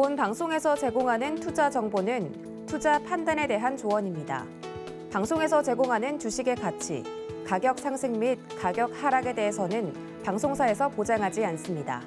본 방송에서 제공하는 투자 정보는 투자 판단에 대한 조언입니다. 방송에서 제공하는 주식의 가치, 가격 상승 및 가격 하락에 대해서는 방송사에서 보장하지 않습니다.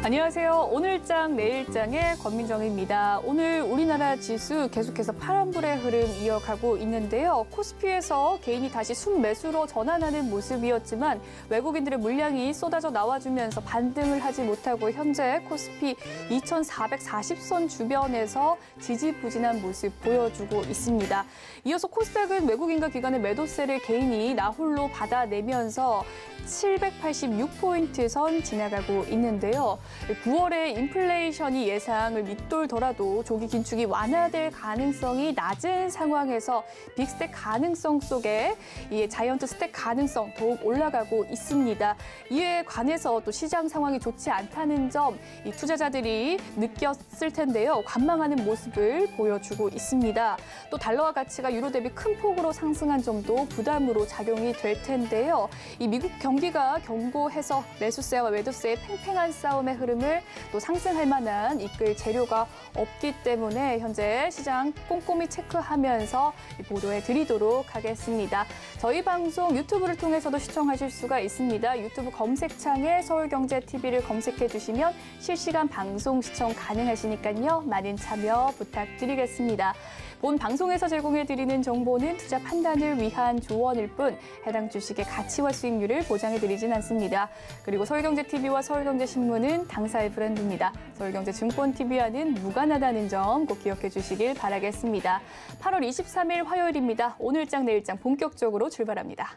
안녕하세요. 오늘장 내일장의 권민정입니다. 오늘 우리나라 지수 계속해서 파란불의 흐름 이어가고 있는데요. 코스피에서 개인이 다시 순매수로 전환하는 모습이었지만 외국인들의 물량이 쏟아져 나와주면서 반등을 하지 못하고 현재 코스피 2440선 주변에서 지지부진한 모습 보여주고 있습니다. 이어서 코스닥은 외국인과 기관의 매도세를 개인이 나홀로 받아내면서 786포인트 선 지나가고 있는데요. 9월에 인플레이션이 예상을 밑돌더라도 조기 긴축이 완화될 가능성이 낮은 상황에서 빅스택 가능성 속에 이 자이언트 스택 가능성 더욱 올라가고 있습니다. 이에 관해서 또 시장 상황이 좋지 않다는 점 이 투자자들이 느꼈을 텐데요. 관망하는 모습을 보여주고 있습니다. 또 달러화 가치가 유로 대비 큰 폭으로 상승한 점도 부담으로 작용이 될 텐데요. 이 미국 경기가 견고해서 매수세와 매도세의 팽팽한 싸움의 흐름을 또 상승할 만한 이끌 재료가 없기 때문에 현재 시장 꼼꼼히 체크하면서 보도해 드리도록 하겠습니다. 저희 방송 유튜브를 통해서도 시청하실 수가 있습니다. 유튜브 검색창에 서울경제TV를 검색해 주시면 실시간 방송 시청 가능하시니까요. 많은 참여 부탁드리겠습니다. 본 방송에서 제공해드리는 정보는 투자 판단을 위한 조언일 뿐 해당 주식의 가치와 수익률을 보장해드리진 않습니다. 그리고 서울경제TV와 서울경제신문은 당사의 브랜드입니다. 서울경제증권TV와는 무관하다는 점 꼭 기억해 주시길 바라겠습니다. 8월 23일 화요일입니다. 오늘장 내일장 본격적으로 출발합니다.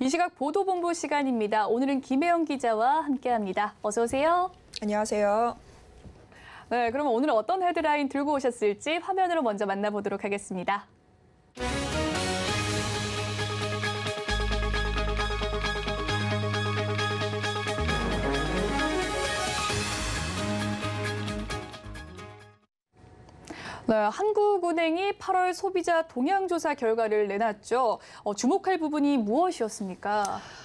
이 시각 보도본부 시간입니다. 오늘은 김혜영 기자와 함께합니다. 어서 오세요. 안녕하세요. 네, 그러면 오늘은 어떤 헤드라인 들고 오셨을지 화면으로 먼저 만나보도록 하겠습니다. 네, 한국은행이 8월 소비자 동향조사 결과를 내놨죠. 주목할 부분이 무엇이었습니까?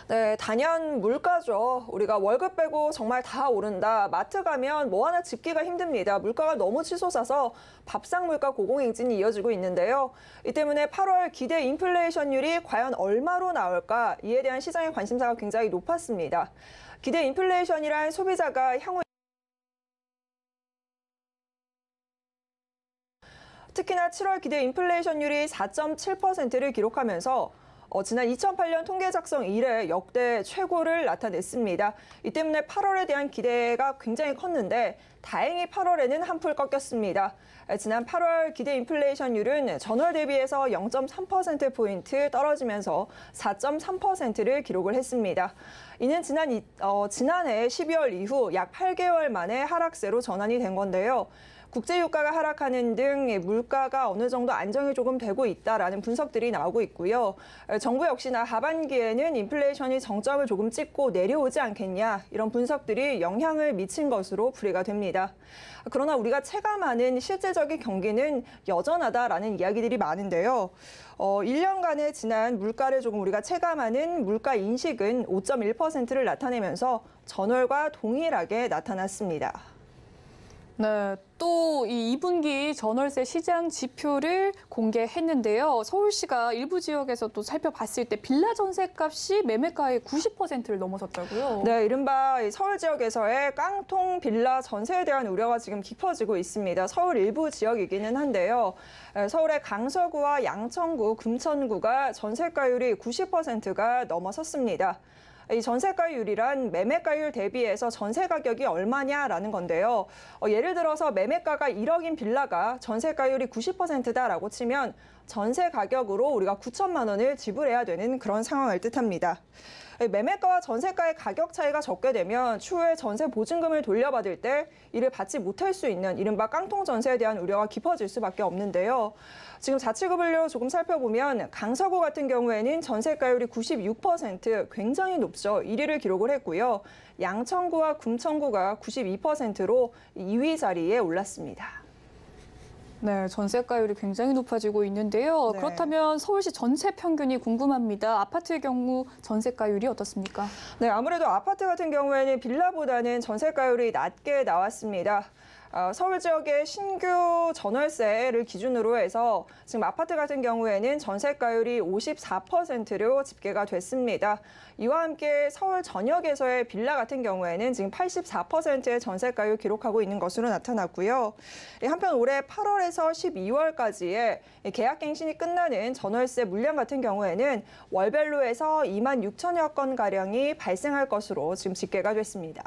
네, 단연 물가죠. 우리가 월급 빼고 정말 다 오른다. 마트 가면 뭐 하나 집기가 힘듭니다. 물가가 너무 치솟아서 밥상 물가 고공행진이 이어지고 있는데요. 이 때문에 8월 기대 인플레이션율이 과연 얼마로 나올까? 이에 대한 시장의 관심사가 굉장히 높았습니다. 기대 인플레이션이란 소비자가 향후 특히나 7월 기대 인플레이션율이 4.7%를 기록하면서 지난 2008년 통계 작성 이래 역대 최고를 나타냈습니다. 이 때문에 8월에 대한 기대가 굉장히 컸는데 다행히 8월에는 한풀 꺾였습니다. 지난 8월 기대 인플레이션율은 전월 대비해서 0.3%포인트 떨어지면서 4.3%를 기록을 했습니다. 이는 지난해 12월 이후 약 8개월 만에 하락세로 전환이 된 건데요. 국제유가가 하락하는 등 물가가 어느 정도 안정이 조금 되고 있다라는 분석들이 나오고 있고요. 정부 역시나 하반기에는 인플레이션이 정점을 조금 찍고 내려오지 않겠냐 이런 분석들이 영향을 미친 것으로 풀이가 됩니다. 그러나 우리가 체감하는 실제적인 경기는 여전하다라는 이야기들이 많은데요. 1년간의 지난 물가를 조금 우리가 체감하는 물가 인식은 5.1%를 나타내면서 전월과 동일하게 나타났습니다. 네, 또 이 2분기 전월세 시장 지표를 공개했는데요. 서울시가 일부 지역에서 또 살펴봤을 때 빌라 전셋값이 매매가의 90%를 넘어섰다고요? 네, 이른바 서울 지역에서의 깡통 빌라 전세에 대한 우려가 지금 깊어지고 있습니다. 서울 일부 지역이기는 한데요. 서울의 강서구와 양천구, 금천구가 전세가율이 90%가 넘어섰습니다. 이 전세가율이란 매매가율 대비해서 전세 가격이 얼마냐라는 건데요. 예를 들어서 매매가가 1억인 빌라가 전세가율이 90%다라고 치면 전세 가격으로 우리가 9천만 원을 지불해야 되는 그런 상황을 뜻합니다. 매매가와 전세가의 가격 차이가 적게 되면 추후에 전세 보증금을 돌려받을 때 이를 받지 못할 수 있는 이른바 깡통 전세에 대한 우려가 깊어질 수밖에 없는데요. 지금 자치구별로 조금 살펴보면 강서구 같은 경우에는 전세가율이 96%, 굉장히 높죠. 1위를 기록을 했고요. 양천구와 금천구가 92%로 2위 자리에 올랐습니다. 네, 전세가율이 굉장히 높아지고 있는데요. 네. 그렇다면 서울시 전체 평균이 궁금합니다. 아파트의 경우 전세가율이 어떻습니까? 네, 아무래도 아파트 같은 경우에는 빌라보다는 전세가율이 낮게 나왔습니다. 서울 지역의 신규 전월세를 기준으로 해서 지금 아파트 같은 경우에는 전세가율이 54%로 집계가 됐습니다. 이와 함께 서울 전역에서의 빌라 같은 경우에는 지금 84%의 전세가율 기록하고 있는 것으로 나타났고요. 한편 올해 8월에서 12월까지의 계약갱신이 끝나는 전월세 물량 같은 경우에는 월별로 해서 2만 6천여 건가량이 발생할 것으로 지금 집계가 됐습니다.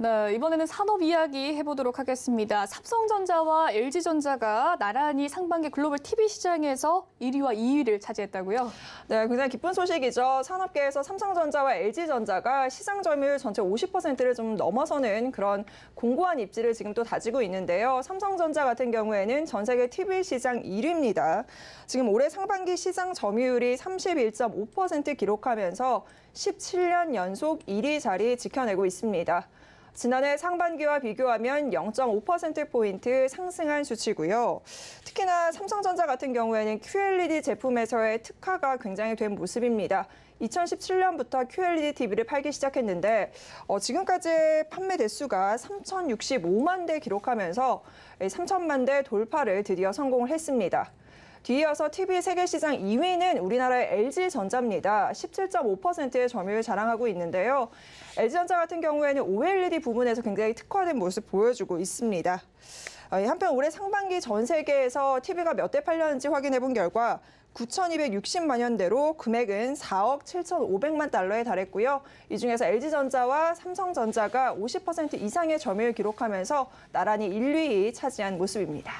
네, 이번에는 산업 이야기 해보도록 하겠습니다. 삼성전자와 LG전자가 나란히 상반기 글로벌 TV 시장에서 1위와 2위를 차지했다고요? 네, 굉장히 기쁜 소식이죠. 산업계에서 삼성전자와 LG전자가 시장 점유율 전체 50%를 좀 넘어서는 그런 공고한 입지를 지금 또 다지고 있는데요. 삼성전자 같은 경우에는 전 세계 TV 시장 1위입니다. 지금 올해 상반기 시장 점유율이 31.5% 기록하면서 17년 연속 1위 자리 지켜내고 있습니다. 지난해 상반기와 비교하면 0.5%포인트 상승한 수치고요. 특히나 삼성전자 같은 경우에는 QLED 제품에서의 특화가 굉장히 된 모습입니다. 2017년부터 QLED TV를 팔기 시작했는데 지금까지의 판매 대수가 3,065만 대 기록하면서 3천만 대 돌파를 드디어 성공을 했습니다. 뒤이어서 TV 세계 시장 2위는 우리나라의 LG전자입니다. 17.5%의 점유율을 자랑하고 있는데요. LG전자 같은 경우에는 OLED 부분에서 굉장히 특화된 모습 보여주고 있습니다. 한편 올해 상반기 전 세계에서 TV가 몇 대 팔렸는지 확인해 본 결과 9,260만여 대로 금액은 4억 7,500만 달러에 달했고요. 이 중에서 LG전자와 삼성전자가 50% 이상의 점유율을 기록하면서 나란히 1, 2위 차지한 모습입니다.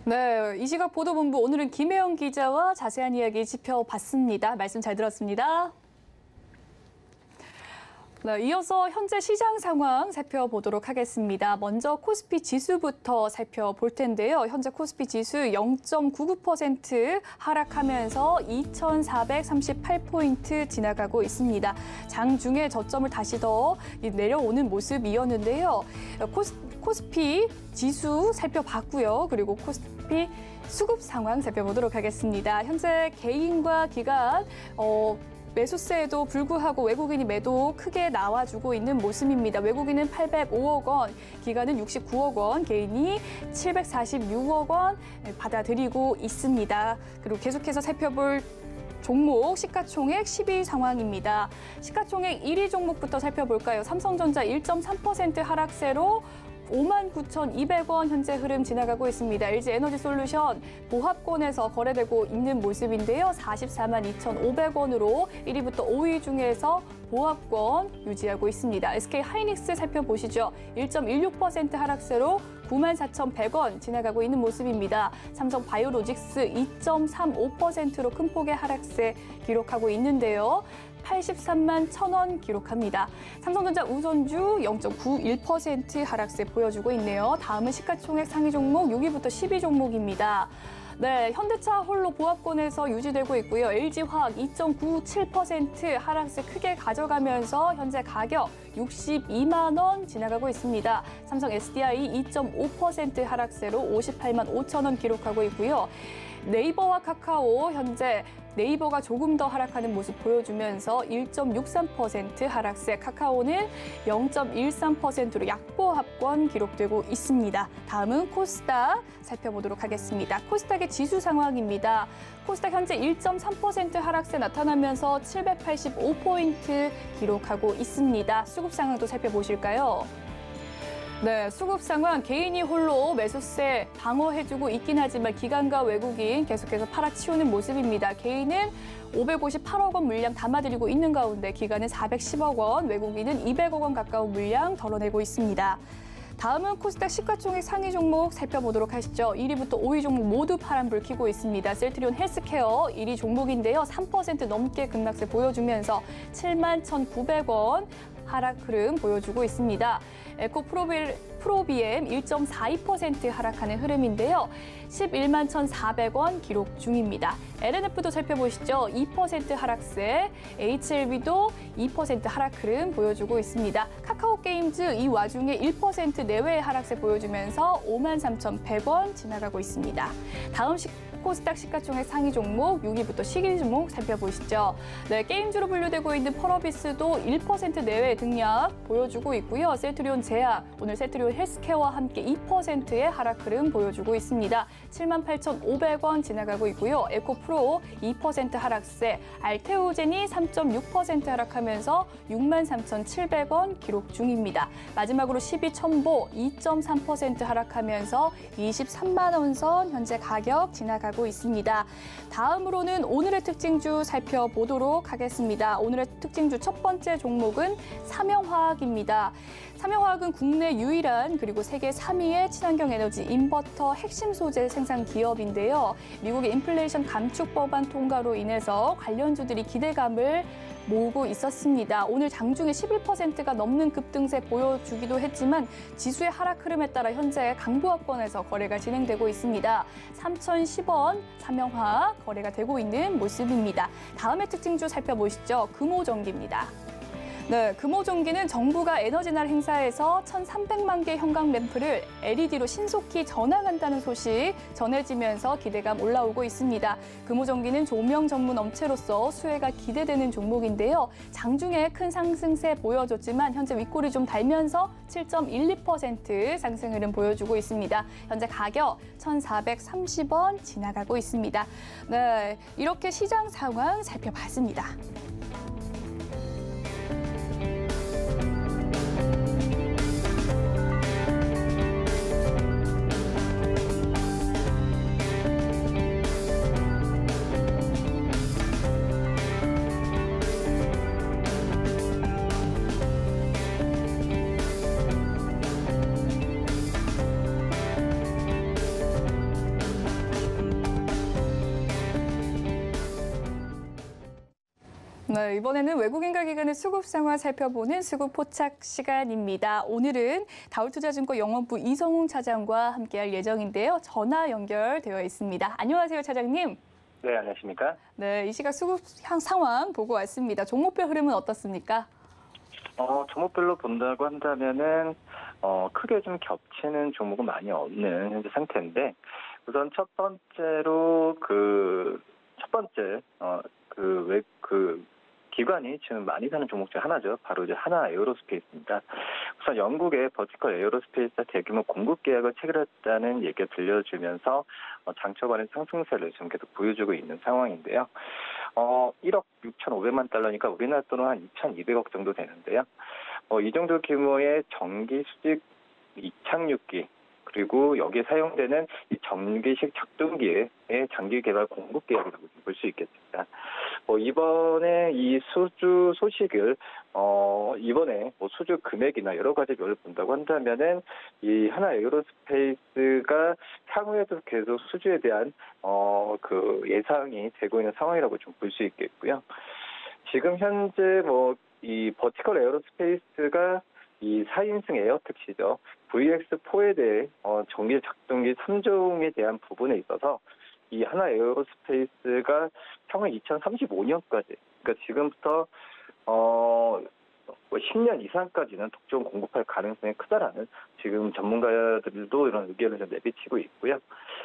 네, 이 시각 보도본부 오늘은 김혜영 기자와 자세한 이야기 짚어봤습니다. 말씀 잘 들었습니다. 네, 이어서 현재 시장 상황 살펴보도록 하겠습니다. 먼저 코스피 지수부터 살펴볼 텐데요. 현재 코스피 지수 0.99% 하락하면서 2,438포인트 지나가고 있습니다. 장중에 저점을 다시 더 내려오는 모습이었는데요. 코스피 지수 살펴봤고요. 그리고 코스피 수급 상황 살펴보도록 하겠습니다. 현재 개인과 기관 매수세에도 불구하고 외국인이 매도 크게 나와주고 있는 모습입니다. 외국인은 805억 원, 기관은 69억 원, 개인이 746억 원 받아들이고 있습니다. 그리고 계속해서 살펴볼 종목 시가총액 10위 상황입니다. 시가총액 1위 종목부터 살펴볼까요? 삼성전자 1.3% 하락세로 59,200원 현재 흐름 지나가고 있습니다. LG에너지솔루션 보합권에서 거래되고 있는 모습인데요. 442,500원으로 1위부터 5위 중에서 보합권 유지하고 있습니다. SK하이닉스 살펴보시죠. 1.16% 하락세로 94,100원 지나가고 있는 모습입니다. 삼성바이오로직스 2.35%로 큰 폭의 하락세 기록하고 있는데요. 83만 1,000원 기록합니다. 삼성전자 우선주 0.91% 하락세 보여주고 있네요. 다음은 시가총액 상위 종목 6위부터 10위 종목입니다. 네, 현대차 홀로 보합권에서 유지되고 있고요. LG화학 2.97% 하락세 크게 가져가면서 현재 가격 62만 원 지나가고 있습니다. 삼성 SDI 2.5% 하락세로 58만 5천 원 기록하고 있고요. 네이버와 카카오 현재 네이버가 조금 더 하락하는 모습 보여주면서 1.63% 하락세, 카카오는 0.13%로 약보합권 기록되고 있습니다. 다음은 코스닥 살펴보도록 하겠습니다. 코스닥의 지수 상황입니다. 코스닥 현재 1.3% 하락세 나타나면서 785포인트 기록하고 있습니다. 수급 상황도 살펴보실까요? 네, 수급 상황 개인이 홀로 매수세 방어해주고 있긴 하지만 기관과 외국인 계속해서 팔아치우는 모습입니다. 개인은 558억 원 물량 담아들이고 있는 가운데 기관은 410억 원, 외국인은 200억 원 가까운 물량 덜어내고 있습니다. 다음은 코스닥 시가총액 상위 종목 살펴보도록 하시죠. 1위부터 5위 종목 모두 파란불 켜고 있습니다. 셀트리온 헬스케어 1위 종목인데요. 3% 넘게 급락세 보여주면서 71,900원 하락 흐름 보여주고 있습니다. 에코 프로비엠 1.42% 하락하는 흐름인데요. 11만 1,400원 기록 중입니다. LNF도 살펴보시죠. 2% 하락세, HLB도 2% 하락 흐름 보여주고 있습니다. 카카오게임즈 이 와중에 1% 내외의 하락세 보여주면서 5만 3,100원 지나가고 있습니다. 다음 코스닥 시가총액 상위 종목 6위부터 10위 종목 살펴보시죠. 네, 게임주로 분류되고 있는 펄어비스도 1% 내외의 등락 보여주고 있고요. 셀트리온 제약, 오늘 셀트리온 헬스케어와 함께 2%의 하락 흐름 보여주고 있습니다. 78,500원 지나가고 있고요. 에코프로 2% 하락세, 알테오젠이 3.6% 하락하면서 63,700원 기록 중입니다. 마지막으로 10위 첨보 2.3% 하락하면서 23만 원 선 현재 가격 지나가고 있습니다. 다음으로는 오늘의 특징주 살펴보도록 하겠습니다. 오늘의 특징주 첫 번째 종목은 삼영화학입니다. 삼영화학은 국내 유일한 그리고 세계 3위의 친환경 에너지 인버터 핵심 소재 생산 기업인데요. 미국의 인플레이션 감축 법안 통과로 인해서 관련주들이 기대감을 모으고 있었습니다. 오늘 장중에 11%가 넘는 급등세 보여주기도 했지만 지수의 하락 흐름에 따라 현재 강보합권에서 거래가 진행되고 있습니다. 3,010원 삼영화학 거래가 되고 있는 모습입니다. 다음의 특징주 살펴보시죠. 금호전기입니다. 네, 금호전기는 정부가 에너지날 행사에서 1,300만 개 형광 램프를 LED로 신속히 전환한다는 소식 전해지면서 기대감 올라오고 있습니다. 금호전기는 조명 전문 업체로서 수혜가 기대되는 종목인데요. 장중에 큰 상승세 보여줬지만 현재 윗골이 좀 달면서 7.12% 상승 흐름 보여주고 있습니다. 현재 가격 1,430원 지나가고 있습니다. 네, 이렇게 시장 상황 살펴봤습니다. 네, 이번에는 외국인과 기관의 수급 상황 살펴보는 수급 포착 시간입니다. 오늘은 다울투자증권 영업부 이성웅 차장과 함께할 예정인데요. 전화 연결되어 있습니다. 안녕하세요, 차장님. 네, 안녕하십니까? 네, 이 시각 수급 상황 보고 왔습니다. 종목별 흐름은 어떻습니까? 종목별로 본다고 한다면은 크게 좀 겹치는 종목은 많이 없는 현재 상태인데, 우선 첫 번째로 기관이 지금 많이 사는 종목 중 하나죠. 바로 이제 하나 에어로스페이스입니다. 우선 영국의 버티컬 에어로스페이스와 대규모 공급 계약을 체결했다는 얘기가 들려주면서 장초반의 상승세를 지금 계속 보여주고 있는 상황인데요. 1억 6,500만 달러니까 우리나라 돈으로 한 2,200억 정도 되는데요. 이 정도 규모의 전기 수직 이착륙기 그리고 여기에 사용되는 이 전기식 작동기의 장기 개발 공급 계약이라고 볼 수 있겠습니다. 이번에 이 수주 소식을 이번에 수주 금액이나 여러 가지 면을 본다고 한다면은 이 하나 에어로스페이스가 향후에도 계속 수주에 대한 예상이 되고 있는 상황이라고 좀 볼 수 있겠고요. 지금 현재 이 버티컬 에어로스페이스가 이 4인승 에어 택시죠. VX4에 대해 전기 작동기 3종에 대한 부분에 있어서 이 하나 에어로스페이스가 향후 2035년까지, 그러니까 지금부터 10년 이상까지는 독점 공급할 가능성이 크다라는 지금 전문가들도 이런 의견을 좀 내비치고 있고요.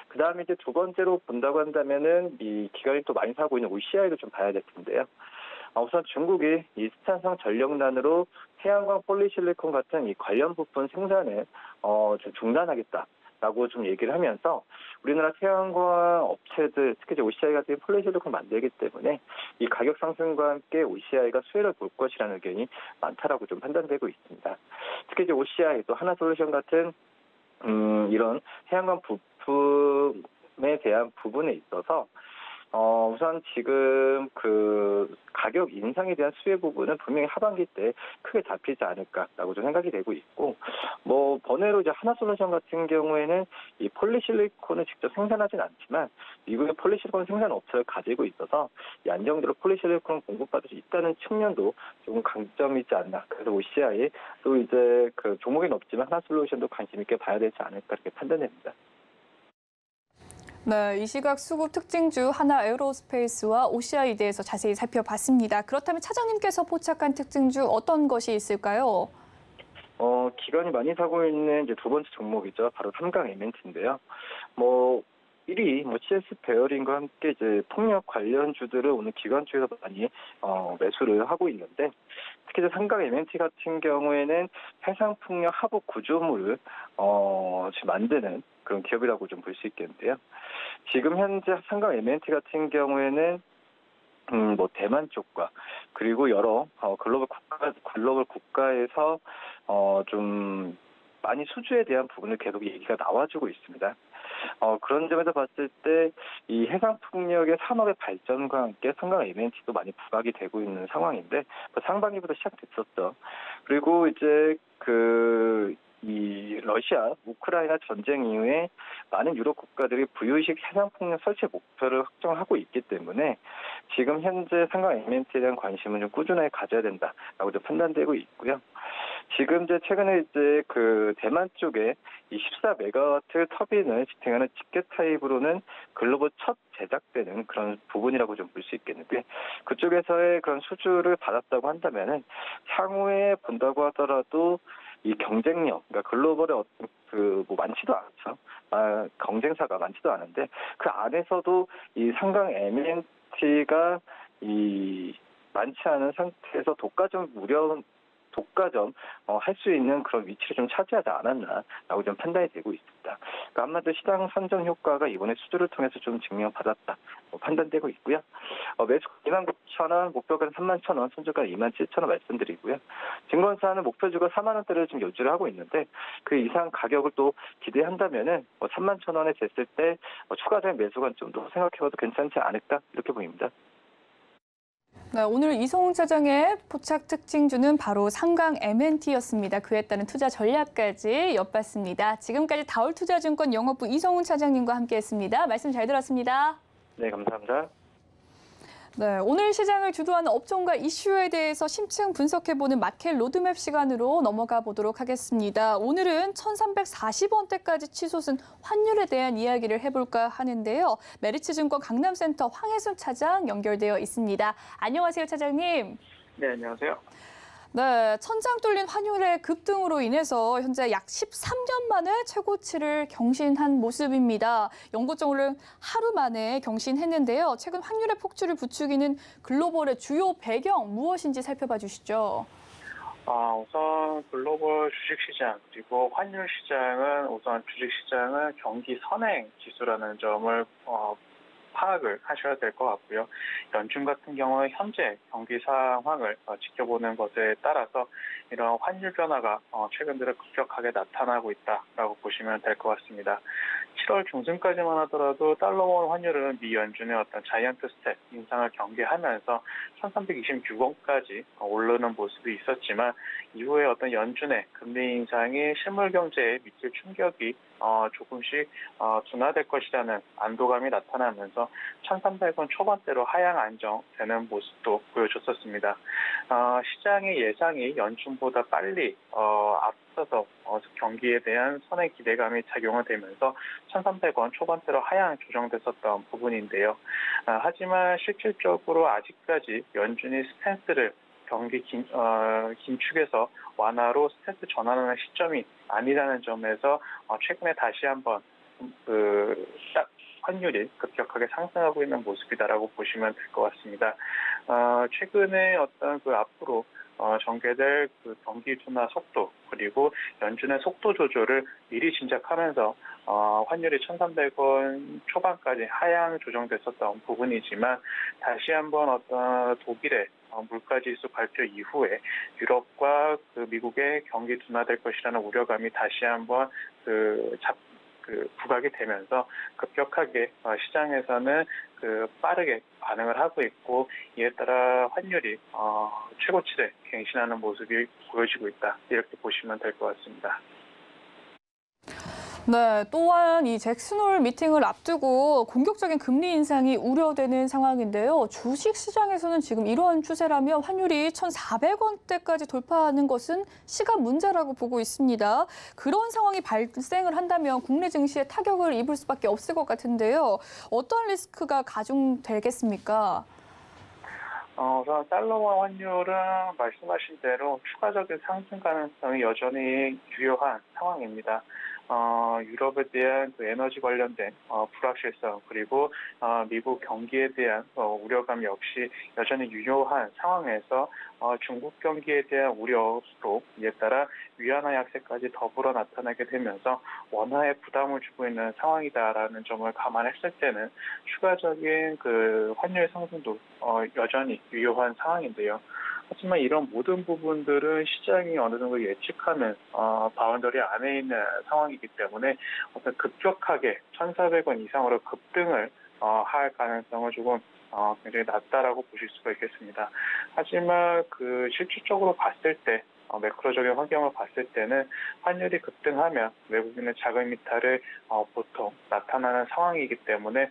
그 다음에 이제 두 번째로 본다고 한다면은 이 기관이 또 많이 사고 있는 OCI도 좀 봐야 될 텐데요. 우선 중국이 이 스탄성 전력난으로 태양광 폴리실리콘 같은 이 관련 부품 생산을 좀 중단하겠다라고 좀 얘기를 하면서 우리나라 태양광 업체들, 특히 이제 OCI 같은 폴리실리콘 만들기 때문에 이 가격 상승과 함께 OCI가 수혜를 볼 것이라는 의견이 많다라고 좀 판단되고 있습니다. 특히 이제 OCI 또 하나솔루션 같은 이런 태양광 부품에 대한 부분에 있어서 우선 지금 그 가격 인상에 대한 수혜 부분은 분명히 하반기 때 크게 잡히지 않을까라고 좀 생각이 되고 있고, 뭐 번외로 이제 하나솔루션 같은 경우에는 이 폴리실리콘을 직접 생산하진 않지만 미국의 폴리실리콘 생산 업체를 가지고 있어서 이 안정적으로 폴리실리콘을 공급받을 수 있다는 측면도 조금 강점이지 않나. 그래서 OCI 또 이제 그 종목이 높지만 하나솔루션도 관심 있게 봐야 되지 않을까 이렇게 판단됩니다. 네, 이 시각 수급 특징주 하나에어로스페이스와 OCI에 대해서 자세히 살펴봤습니다. 그렇다면 차장님께서 포착한 특징주 어떤 것이 있을까요? 기관이 많이 사고 있는 이제 두 번째 종목이죠. 바로 삼강 M&T인데요. 뭐 1위 CS 베어링과 함께 이제 폭력 관련주들을 오늘 기관 쪽에서 많이 매수를 하고 있는데, 특히 이제 삼강 M&T 같은 경우에는 해상 폭력 하복 구조물을 지금 만드는 그런 기업이라고 좀 볼 수 있겠는데요. 지금 현재 삼강 M&T 같은 경우에는 뭐 대만 쪽과 그리고 여러 글로벌 국가에서 좀 많이 수주에 대한 부분을 계속 얘기가 나와주고 있습니다. 그런 점에서 봤을 때 이 해상 풍력의 산업의 발전과 함께 삼강 M&T도 많이 부각이 되고 있는 상황인데, 상반기부터 시작됐었죠. 그리고 이제 이 러시아, 우크라이나 전쟁 이후에 많은 유럽 국가들이 부유식 해상폭력 설치 목표를 확정하고 있기 때문에 지금 현재 삼강 M&T에 대한 관심은 좀 꾸준하게 가져야 된다라고 좀 판단되고 있고요. 지금 이제 최근에 이제 그 대만 쪽에 이 14메가와트 터빈을 지탱하는 집게 타입으로는 글로벌 첫 제작되는 그런 부분이라고 좀 볼 수 있겠는데, 그쪽에서의 그런 수주를 받았다고 한다면은 향후에 본다고 하더라도 이 경쟁력, 그러니까 글로벌의 어떤 뭐 많지도 않죠. 경쟁사가 많지도 않은데 그 안에서도 이 삼강 M&T가 이 많지 않은 상태에서 독과점 할 수 있는 그런 위치를 좀 차지하지 않았나라고 좀 판단이 되고 있습니다. 그러니까 한마디로 시장 선점 효과가 이번에 수주를 통해서 좀 증명받았다 판단되고 있고요. 매수 29,000원, 목표가는 31,000원, 손절가 27,000원 말씀드리고요. 증권사는 목표주가 4만 원대를 좀 유지를 하고 있는데 그 이상 가격을 또 기대한다면은 31,000원에 됐을 때 추가적인 매수 관점도 생각해봐도 괜찮지 않을까 이렇게 보입니다. 네, 오늘 이성훈 차장의 포착 특징주는 바로 삼강 M&T였습니다. 그에 따른 투자 전략까지 엿봤습니다. 지금까지 다올투자증권 영업부 이성훈 차장님과 함께했습니다. 말씀 잘 들었습니다. 네, 감사합니다. 네, 오늘 시장을 주도하는 업종과 이슈에 대해서 심층 분석해보는 마켓 로드맵 시간으로 넘어가 보도록 하겠습니다. 오늘은 1340원대까지 치솟은 환율에 대한 이야기를 해볼까 하는데요. 메리츠증권 강남센터 황혜순 차장 연결되어 있습니다. 안녕하세요, 차장님. 네, 안녕하세요. 네, 천장 뚫린 환율의 급등으로 인해서 현재 약 13년 만에 최고치를 경신한 모습입니다. 연고점을 하루 만에 경신했는데요. 최근 환율의 폭주를 부추기는 글로벌의 주요 배경 무엇인지 살펴봐 주시죠. 우선 글로벌 주식시장 그리고 환율 시장은 우선 주식시장은 경기 선행 지수라는 점을 파악을 하셔야 될 것 같고요. 연준 같은 경우 현재 경기 상황을 지켜보는 것에 따라서 이런 환율 변화가 최근 들어 급격하게 나타나고 있다라고 보시면 될 것 같습니다. 7월 중순까지만 하더라도 달러원 환율은 미 연준의 어떤 자이언트 스텝 인상을 경계하면서 1326원까지 오르는 모습이 있었지만 이후에 어떤 연준의 금리 인상이 실물 경제에 미칠 충격이 조금씩 둔화될 것이라는 안도감이 나타나면서 1,300원 초반대로 하향 안정되는 모습도 보여줬었습니다. 시장의 예상이 연준보다 빨리 앞서서 경기에 대한 선의 기대감이 작용을 되면서 1,300원 초반대로 하향 조정됐었던 부분인데요. 하지만 실질적으로 아직까지 연준이 스탠스를 경기 긴축에서 완화로 스탠스 전환하는 시점이 아니라는 점에서 최근에 다시 한번 환율이 급격하게 상승하고 있는 모습이다라고 보시면 될 것 같습니다. 최근에 어떤 앞으로 전개될 경기 둔화 속도 그리고 연준의 속도 조절을 미리 짐작하면서 환율이 1,300원 초반까지 하향 조정됐었던 부분이지만 다시 한번 어떤 독일의 물가지수 발표 이후에 유럽과 미국의 경기 둔화될 것이라는 우려감이 다시 한번 부각이 되면서 급격하게 시장에서는 빠르게 반응을 하고 있고, 이에 따라 환율이 최고치를 갱신하는 모습이 보여지고 있다, 이렇게 보시면 될 것 같습니다. 네, 또한 이 잭슨홀 미팅을 앞두고 공격적인 금리 인상이 우려되는 상황인데요. 주식 시장에서는 지금 이러한 추세라면 환율이 1,400원대까지 돌파하는 것은 시간 문제라고 보고 있습니다. 그런 상황이 발생을 한다면 국내 증시에 타격을 입을 수밖에 없을 것 같은데요. 어떤 리스크가 가중되겠습니까? 우선 달러와 환율은 말씀하신 대로 추가적인 상승 가능성이 여전히 유효한 상황입니다. 유럽에 대한 에너지 관련된 불확실성, 그리고 미국 경기에 대한 우려감 역시 여전히 유효한 상황에서 중국 경기에 대한 우려로 이에 따라 위안화 약세까지 더불어 나타나게 되면서 원화에 부담을 주고 있는 상황이다라는 점을 감안했을 때는 추가적인 환율 상승도 여전히 유효한 상황인데요. 하지만 이런 모든 부분들은 시장이 어느 정도 예측하는 바운더리 안에 있는 상황이기 때문에 어떤 급격하게 1,400원 이상으로 급등을 할 가능성은 조금 굉장히 낮다라고 보실 수가 있겠습니다. 하지만 실질적으로 봤을 때 매크로적인 환경을 봤을 때는 환율이 급등하면 외국인의 자금 이탈을 보통 나타나는 상황이기 때문에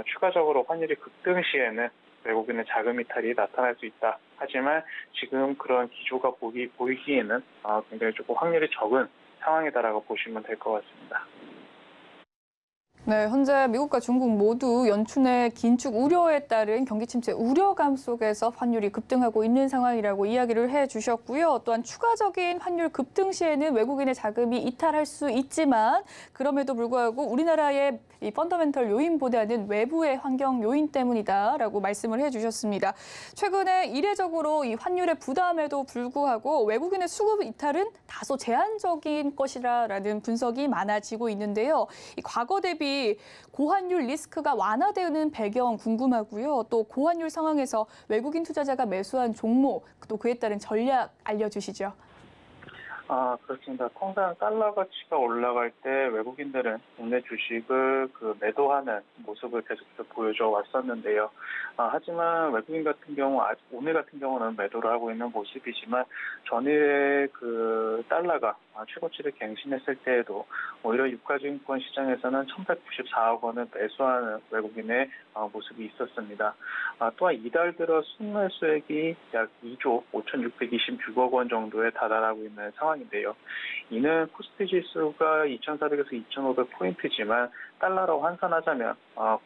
추가적으로 환율이 급등 시에는 외국인의 자금 이탈이 나타날 수 있다. 하지만 지금 그런 기조가 보이기에는 굉장히 조금 확률이 적은 상황이다라고 보시면 될 것 같습니다. 네, 현재 미국과 중국 모두 연준의 긴축 우려에 따른 경기 침체 우려감 속에서 환율이 급등하고 있는 상황이라고 이야기를 해주셨고요. 또한 추가적인 환율 급등 시에는 외국인의 자금이 이탈할 수 있지만 그럼에도 불구하고 우리나라의 이 펀더멘털 요인보다는 외부의 환경 요인 때문이다라고 말씀을 해주셨습니다. 최근에 이례적으로 이 환율의 부담에도 불구하고 외국인의 수급 이탈은 다소 제한적인 것이라는 분석이 많아지고 있는데요. 이 과거 대비 고환율 리스크가 완화되는 배경 궁금하고요. 또 고환율 상황에서 외국인 투자자가 매수한 종목, 또 그에 따른 전략 알려주시죠. 그렇습니다. 통상 달러 가치가 올라갈 때 외국인들은 국내 주식을 매도하는 모습을 계속해서 보여줘 왔었는데요. 하지만 외국인 같은 경우, 오늘 같은 경우는 매도를 하고 있는 모습이지만 전일에 달러가 최고치를 갱신했을 때에도 오히려 유가증권 시장에서는 1,194억 원을 매수하는 외국인의 모습이 있었습니다. 또한 이달 들어 순매수액이 약 2조 5,626억 원 정도에 달하고 있는 상황인데요. 이는 코스피 지수가 2,400에서 2,500포인트지만 달러로 환산하자면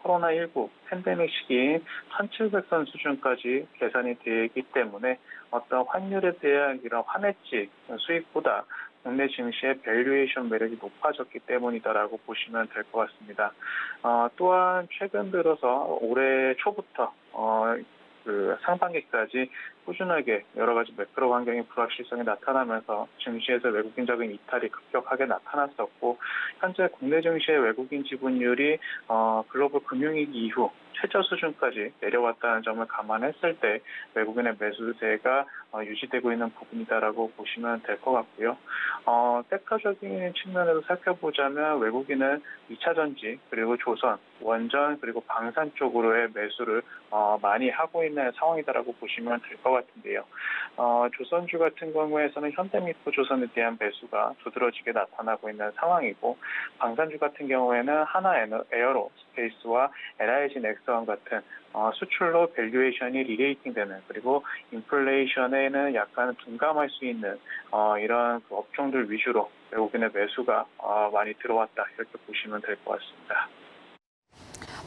코로나19 팬데믹 시기인 1,700선 수준까지 계산이 되기 때문에 어떤 환율에 대한 이런 환해지 수익보다 국내 증시의 밸류에이션 매력이 높아졌기 때문이다라고 보시면 될 것 같습니다. 또한 최근 들어서 올해 초부터 상반기까지 꾸준하게 여러 가지 매크로 환경의 불확실성이 나타나면서 증시에서 외국인 자금 이탈이 급격하게 나타났었고, 현재 국내 증시의 외국인 지분율이 글로벌 금융위기 이후 최저 수준까지 내려왔다는 점을 감안했을 때 외국인의 매수세가 유지되고 있는 부분이다라고 보시면 될 것 같고요. 섹터적인 측면에서 살펴보자면 외국인은 2차 전지, 그리고 조선, 원전, 그리고 방산 쪽으로의 매수를 많이 하고 있는 상황이다라고 보시면 될 것 같은데요. 조선주 같은 경우에서는 현대미포조선에 대한 매수가 두드러지게 나타나고 있는 상황이고, 방산주 같은 경우에는 하나에어로스페이스와 LIG 넥스원 같은 수출로 밸류에이션이 리레이팅되는, 그리고 인플레이션에는 약간 둔감할 수 있는 이런 업종들 위주로 외국인의 매수가 많이 들어왔다, 이렇게 보시면 될 것 같습니다.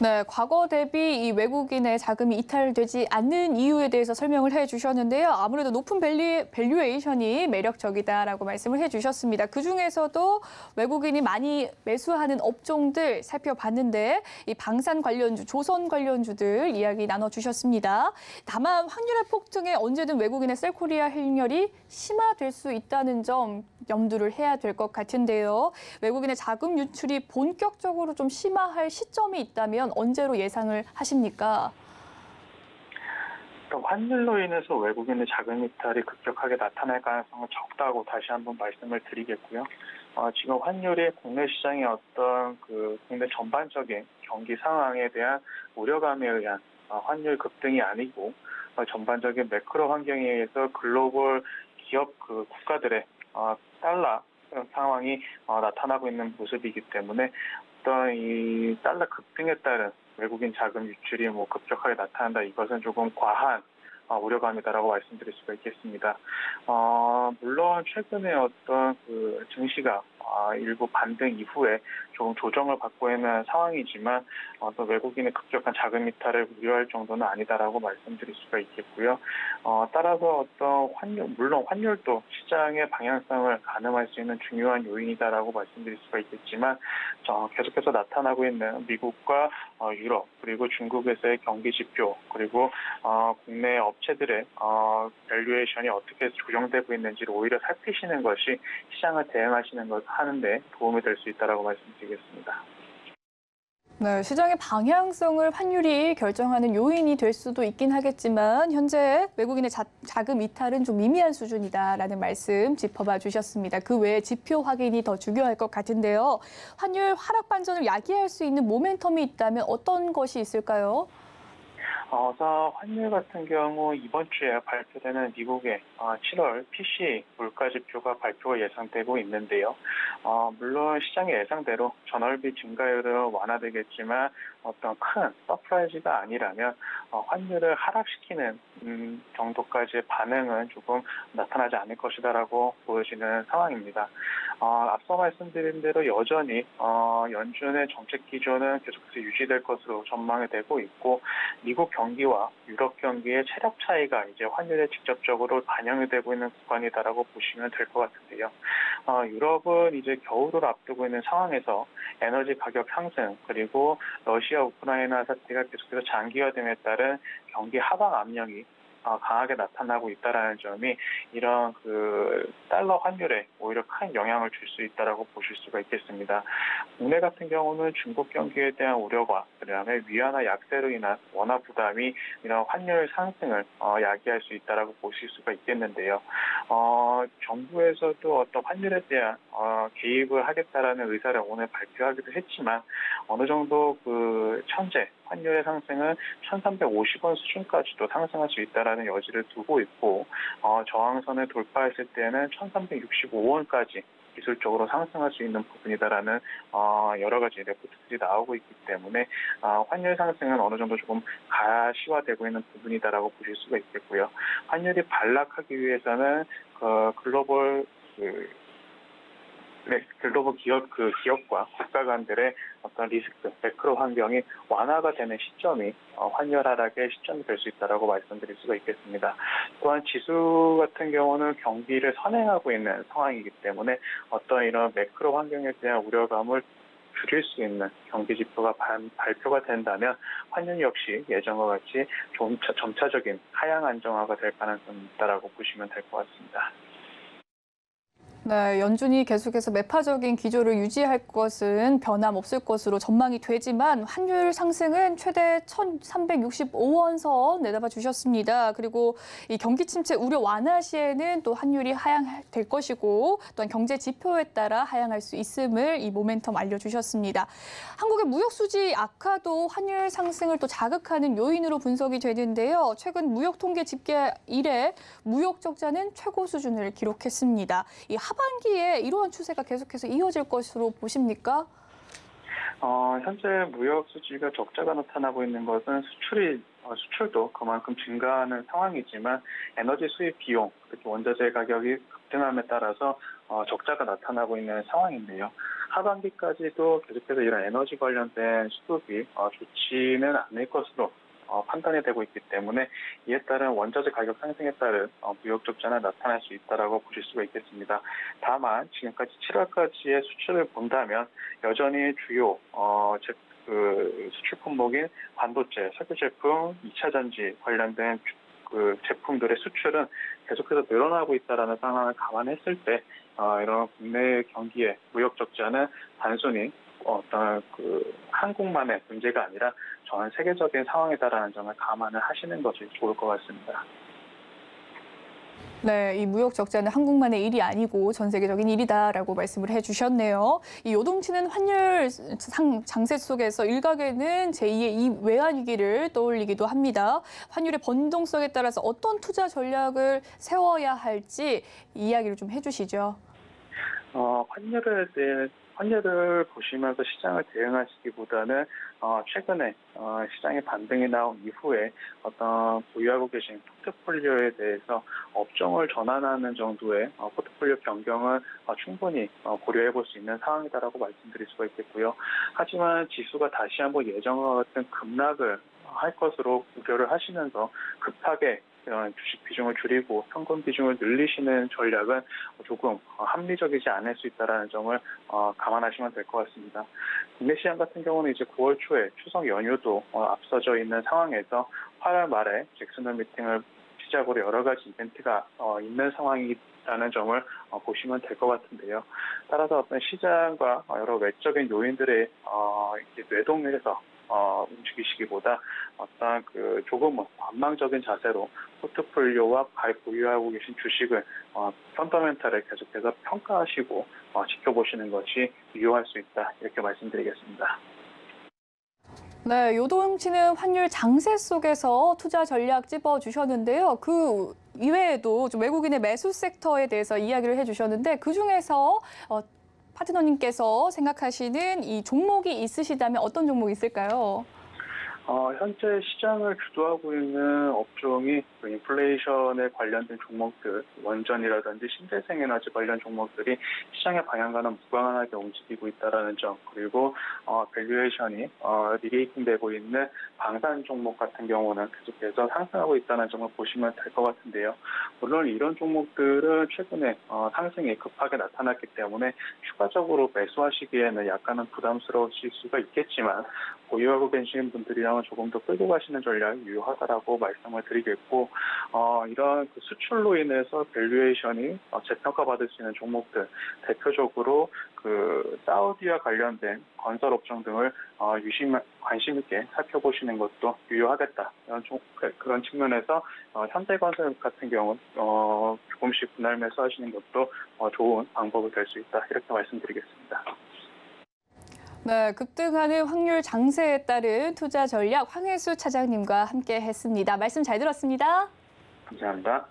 네, 과거 대비 이 외국인의 자금이 이탈되지 않는 이유에 대해서 설명을 해주셨는데요. 아무래도 높은 밸류에이션이 매력적이다라고 말씀을 해주셨습니다. 그중에서도 외국인이 많이 매수하는 업종들 살펴봤는데 이 방산 관련주, 조선 관련주들 이야기 나눠주셨습니다. 다만 확률의 폭등에 언제든 외국인의 셀코리아 행렬이 심화될 수 있다는 점 염두를 해야 될 것 같은데요. 외국인의 자금 유출이 본격적으로 좀 심화할 시점이 있다면 언제로 예상을 하십니까? 환율로 인해서 외국인의 자금 이탈이 급격하게 나타날 가능성은 적다고 다시 한번 말씀을 드리겠고요. 지금 환율이 국내 시장의 어떤 그 국내 전반적인 경기 상황에 대한 우려감에 의한 환율 급등이 아니고 전반적인 매크로 환경에 의해서 글로벌 기업 그 국가들의 달러 상황이 나타나고 있는 모습이기 때문에 어떤 이 달러 급등에 따른 외국인 자금 유출이 급격하게 나타난다. 이것은 조금 과한 우려감이다라고 말씀드릴 수가 있겠습니다. 물론 최근에 어떤 그 증시가 일부 반등 이후에 조금 조정을 받고 있는 상황이지만 어떤 외국인의 급격한 자금 이탈을 우려할 정도는 아니다라고 말씀드릴 수가 있겠고요. 따라서 어떤 물론 환율도 시장의 방향성을 가늠할 수 있는 중요한 요인이다라고 말씀드릴 수가 있겠지만 계속해서 나타나고 있는 미국과 유럽 그리고 중국에서의 경기 지표 그리고 국내 업체들의 밸류에이션이 어떻게 조정되고 있는지를 오히려 살피시는 것이 시장을 대응하시는 것 하는데 도움이 될 수 있다라고 말씀드리겠습니다. 네, 시장의 방향성을 환율이 결정하는 요인이 될 수도 있긴 하겠지만 현재 외국인의 자금 이탈은 좀 미미한 수준이다라는 말씀 짚어봐 주셨습니다. 그 외에 지표 확인이 더 중요할 것 같은데요. 환율 하락 반전을 야기할 수 있는 모멘텀이 있다면 어떤 것이 있을까요? 우선 환율 같은 경우 이번 주에 발표되는 미국의 7월 PCE 물가 지표가 발표가 예상되고 있는데요. 물론 시장의 예상대로 전월비 증가율은 완화되겠지만 어떤 큰 서프라이즈가 아니라면 환율을 하락시키는 정도까지의 반응은 조금 나타나지 않을 것이다라고 보여지는 상황입니다. 앞서 말씀드린 대로 여전히 연준의 정책 기조는 계속해서 유지될 것으로 전망이 되고 있고 미국 경기와 유럽 경기의 체력 차이가 이제 환율에 직접적으로 반영이 되고 있는 구간이다라고 보시면 될 것 같은데요. 유럽은 이제 겨울을 앞두고 있는 상황에서 에너지 가격 상승 그리고 러시아 우크라이나 사태가 계속해서 장기화됨에 따른 경기 하방 압력이 강하게 나타나고 있다는 점이 이런 그 달러 환율에 오히려 큰 영향을 줄 수 있다라고 보실 수가 있겠습니다. 국내 같은 경우는 중국 경기에 대한 우려가 그다음에 위안화 약세로 인한 원화 부담이 이런 환율 상승을 야기할 수 있다라고 보실 수가 있겠는데요. 정부에서도 어떤 환율에 대한 개입을 하겠다라는 의사를 오늘 발표하기도 했지만 어느 정도 그 현재 환율의 상승은 1,350원 수준까지도 상승할 수 있다라는 여지를 두고 있고 저항선을 돌파했을 때는 1,365원까지 기술적으로 상승할 수 있는 부분이다라는 여러 가지 레포트들이 나오고 있기 때문에 환율 상승은 어느 정도 조금 가시화되고 있는 부분이다라고 보실 수가 있겠고요. 환율이 반락하기 위해서는 글로벌 기업과 국가 간들의 어떤 리스크, 매크로 환경이 완화가 되는 시점이 환율 하락의 시점이 될 수 있다라고 말씀드릴 수가 있겠습니다. 또한 지수 같은 경우는 경기를 선행하고 있는 상황이기 때문에 어떤 이런 매크로 환경에 대한 우려감을 줄일 수 있는 경기 지표가 발표가 된다면 환율 역시 예전과 같이 점차적인 하향 안정화가 될 가능성이 있다라고 보시면 될 것 같습니다. 네, 연준이 계속해서 매파적인 기조를 유지할 것은 변함없을 것으로 전망이 되지만 환율 상승은 최대 1,365원 선 내다봐 주셨습니다. 그리고 이 경기 침체 우려 완화 시에는 또 환율이 하향될 것이고 또한 경제 지표에 따라 하향할 수 있음을 이 모멘텀 알려주셨습니다. 한국의 무역 수지 악화도 환율 상승을 또 자극하는 요인으로 분석이 되는데요. 최근 무역 통계 집계 이래 무역 적자는 최고 수준을 기록했습니다. 이 하반기에 이러한 추세가 계속해서 이어질 것으로 보십니까? 현재 무역 수지가 적자가 나타나고 있는 것은 수출도 그만큼 증가하는 상황이지만 에너지 수입 비용, 특히 원자재 가격이 급등함에 따라서 적자가 나타나고 있는 상황인데요. 하반기까지도 계속해서 이런 에너지 관련된 수급이 좋지는 않을 것으로 판단이 되고 있기 때문에 이에 따른 원자재 가격 상승에 따른 무역 적자는 나타날 수 있다라고 보실 수가 있겠습니다. 다만 지금까지 7월까지의 수출을 본다면 여전히 주요 수출 품목인 반도체, 석유 제품, 2차 전지 관련된 그 제품들의 수출은 계속해서 늘어나고 있다라는 상황을 감안했을 때 이런 국내 경기의 무역 적자는 단순히 어떤 한국만의 문제가 아니라 전 세계적인 상황이다라는 점을 감안을 하시는 것이 좋을 것 같습니다. 네, 이 무역 적자는 한국만의 일이 아니고 전 세계적인 일이다라고 말씀을 해주셨네요. 이 요동치는 환율 장세 속에서 일각에는 제2의 이 외환 위기를 떠올리기도 합니다. 환율의 변동성에 따라서 어떤 투자 전략을 세워야 할지 이야기를 좀 해주시죠. 환율을 보시면서 시장을 대응하시기보다는 최근에 시장의 반등이 나온 이후에 어떤 보유하고 계신 포트폴리오에 대해서 업종을 전환하는 정도의 포트폴리오 변경을 충분히 고려해 볼 수 있는 상황이다라고 말씀드릴 수가 있겠고요. 하지만 지수가 다시 한번 예전과 같은 급락을 할 것으로 우려를 하시면서 급하게 주식 비중을 줄이고 현금 비중을 늘리시는 전략은 조금 합리적이지 않을 수 있다는 점을 감안하시면 될 것 같습니다. 국내 시장 같은 경우는 이제 9월 초에 추석 연휴도 앞서져 있는 상황에서 8월 말에 잭슨홀 미팅을 시작으로 여러 가지 이벤트가 있는 상황이라는 점을 보시면 될 것 같은데요. 따라서 어떤 시장과 여러 외적인 요인들의 뇌동해서 움직이시기보다 어떤 조금은 관망적인 자세로 포트폴리오와 보유하고 계신 주식을 펀더멘탈을 계속해서 평가하시고 지켜보시는 것이 유효할 수 있다 이렇게 말씀드리겠습니다. 네, 요동치는 환율 장세 속에서 투자 전략 짚어주셨는데요. 그 이외에도 좀 외국인의 매수 섹터에 대해서 이야기를 해주셨는데 그중에서 파트너님께서 생각하시는 이 종목이 있으시다면 어떤 종목이 있을까요? 현재 시장을 주도하고 있는 업종이 인플레이션에 관련된 종목들, 원전이라든지 신재생에너지 관련 종목들이 시장의 방향과는 무관하게 움직이고 있다는 점, 그리고 밸류에이션이 리레이팅되고 있는 방산 종목 같은 경우는 계속해서 상승하고 있다는 점을 보시면 될 것 같은데요. 물론 이런 종목들은 최근에 상승이 급하게 나타났기 때문에 추가적으로 매수하시기에는 약간은 부담스러우실 수가 있겠지만 보유하고 계시는 분들이랑은 조금 더 끌고 가시는 전략이 유효하다라고 말씀을 드리겠고, 이런 수출로 인해서 밸류에이션이 재평가받을 수 있는 종목들, 대표적으로 사우디와 관련된 건설 업종 등을 관심 있게 살펴보시는 것도 유효하겠다. 그런 측면에서 현대건설 같은 경우는 조금씩 분할 매수하시는 것도 좋은 방법이 될 수 있다. 이렇게 말씀드리겠습니다. 네, 급등하는 환율 장세에 따른 투자 전략 황혜수 차장님과 함께 했습니다. 말씀 잘 들었습니다. 감사합니다.